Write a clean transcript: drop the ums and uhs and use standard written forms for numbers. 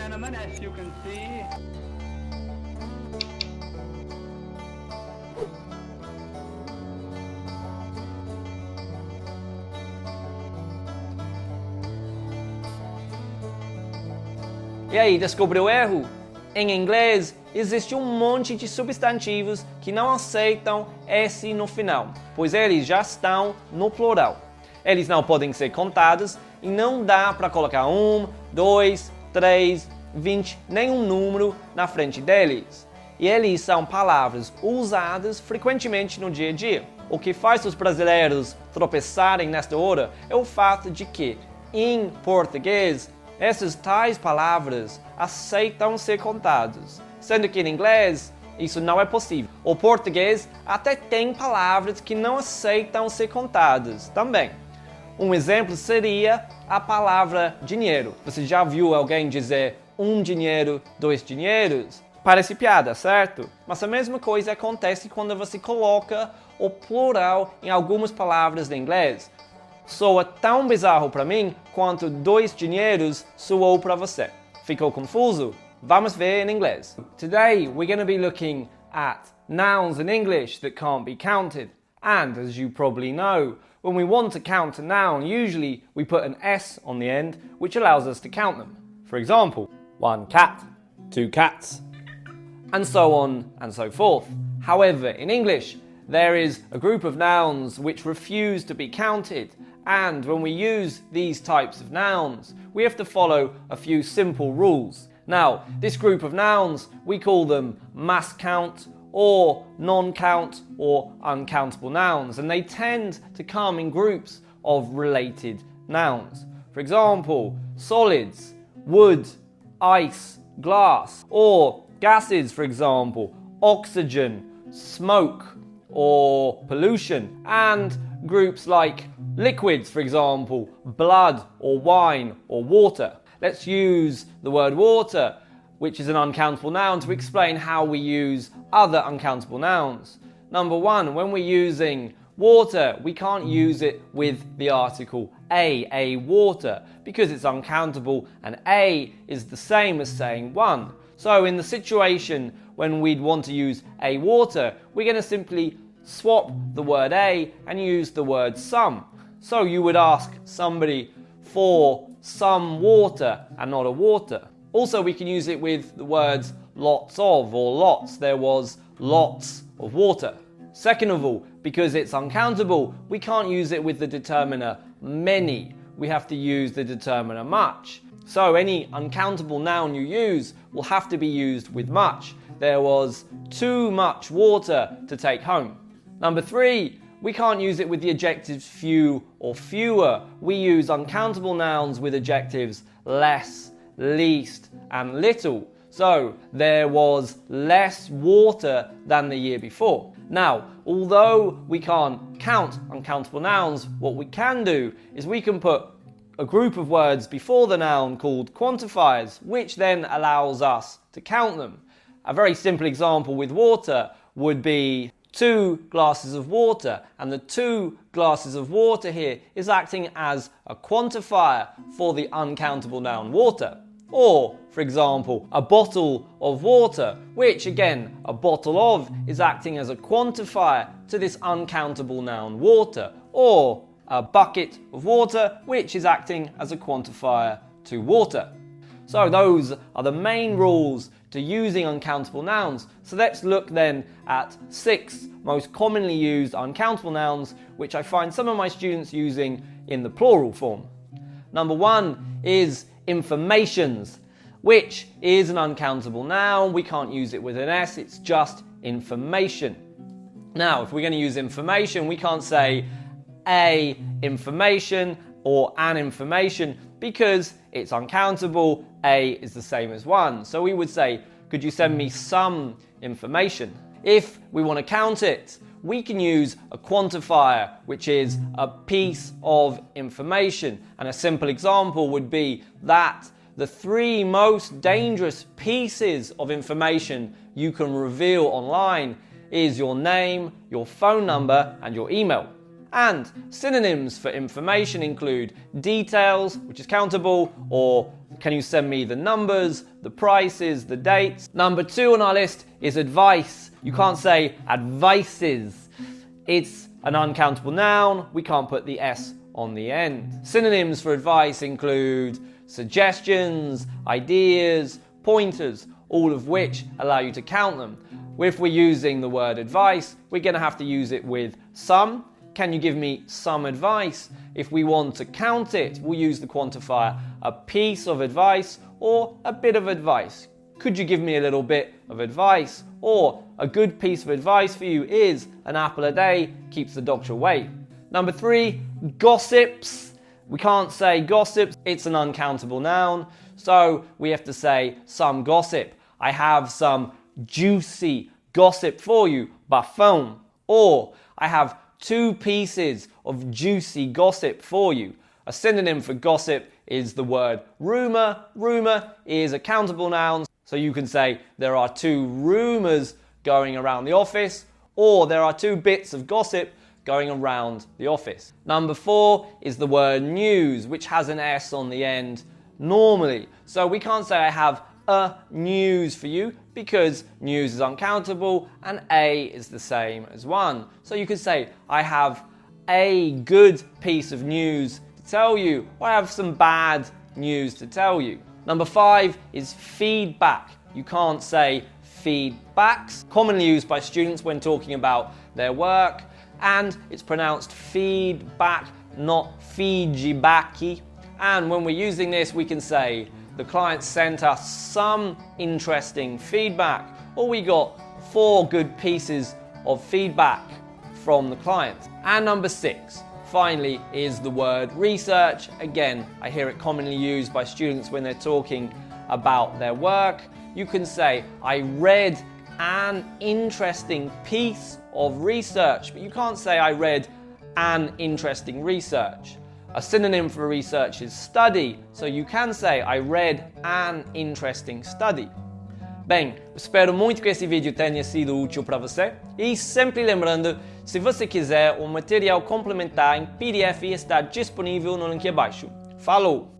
gentlemen, as you can see. E aí, descobriu o erro? Em inglês, existe um monte de substantivos que não aceitam S no final, pois eles já estão no plural. Eles não podem ser contados e não dá para colocar 1, 2, 3, 20, nenhum número na frente deles. E eles são palavras usadas frequentemente no dia a dia. O que faz os brasileiros tropeçarem nesta hora é o fato de que, em português, essas tais palavras aceitam ser contados, sendo que em inglês isso não é possível. O português até tem palavras que não aceitam ser contadas também. Um exemplo seria a palavra dinheiro. Você já viu alguém dizer um dinheiro, dois dinheiros? Parece piada, certo? Mas a mesma coisa acontece quando você coloca o plural em algumas palavras em inglês. Soa tão bizarro para mim quanto dois dinheiros soou para você. Ficou confuso? Vamos ver em inglês. Today we're going to be looking at nouns in English that can't be counted. And as you probably know, when we want to count a noun, usually we put an S on the end, which allows us to count them. For example, 1 cat, 2 cats, and so on and so forth. However, in English, there is a group of nouns which refuse to be counted, and when we use these types of nouns, we have to follow a few simple rules. Now, this group of nouns, we call them mass count, or non-count, or uncountable nouns, and they tend to come in groups of related nouns. For example, solids, wood, ice, glass, or gases, for example, oxygen, smoke, or pollution, and groups like liquids, for example, blood or wine or water. Let's use the word water, which is an uncountable noun, to explain how we use other uncountable nouns. Number one, when we're using water, we can't use it with the article a water, because it's uncountable and a is the same as saying one. So in the situation when we'd want to use a water, we're going to simply swap the word a and use the word some. So you would ask somebody for some water and not a water. Also, we can use it with the words lots of or lots. There was lots of water. Second of all, because it's uncountable, we can't use it with the determiner many. We have to use the determiner much. So any uncountable noun you use will have to be used with much. There was too much water to take home. Number three, we can't use it with the adjectives few or fewer. We use uncountable nouns with adjectives less, least, and little. So, there was less water than the year before. Now, although we can't count uncountable nouns, what we can do is we can put a group of words before the noun called quantifiers, which then allows us to count them. A very simple example with water would be 2 glasses of water, and the 2 glasses of water here is acting as a quantifier for the uncountable noun water. Or, for example, a bottle of water, which again, a bottle of is acting as a quantifier to this uncountable noun water. Or a bucket of water, which is acting as a quantifier to water. So those are the main rules to using uncountable nouns. So let's look then at 6 most commonly used uncountable nouns, which I find some of my students using in the plural form. Number 1 is informations, which is an uncountable noun. We can't use it with an S, it's just information. Now, if we're going to use information, we can't say a information or an information because it's uncountable. A is the same as 1. So we would say, could you send me some information? If we want to count it, we can use a quantifier, which is a piece of information. And a simple example would be that the 3 most dangerous pieces of information you can reveal online is your name, your phone number, and your email. And synonyms for information include details, which is countable, or Can you send me the numbers, the prices, the dates? Number 2 on our list is advice. You can't say advices. It's an uncountable noun. We can't put the S on the end. Synonyms for advice include suggestions, ideas, pointers, all of which allow you to count them. If we're using the word advice, we're going to have to use it with some. Can you give me some advice? If we want to count it, we'll use the quantifier a piece of advice or a bit of advice. Could you give me a little bit of advice? Or a good piece of advice for you is an apple a day keeps the doctor away. Number 3, gossips. We can't say gossips, it's an uncountable noun, so we have to say some gossip. I have some juicy gossip for you by phone. Or I have 2 pieces of juicy gossip for you. A synonym for gossip is the word rumor. Rumor is a countable noun, so you can say there are 2 rumors going around the office, or there are 2 bits of gossip going around the office. Number 4 is the word news, which has an S on the end normally. So we can't say I have a news for you because news is uncountable and a is the same as 1. So you could say I have a good piece of news to tell you, or I have some bad news to tell you. Number 5 is feedback. You can't say feedbacks, commonly used by students when talking about their work, and it's pronounced feedback, not feedbacky. And when we're using this, we can say the client sent us some interesting feedback, or we got 4 good pieces of feedback from the client. And number 6, finally, is the word research. Again, I hear it commonly used by students when they're talking about their work. You can say, I read an interesting piece of research, but you can't say I read an interesting research. A synonym for research is study, so you can say I read an interesting study. Bem, espero muito que esse vídeo tenha sido útil para você e sempre lembrando, se você quiser, o material complementar em PDF está disponível no link abaixo. Falou!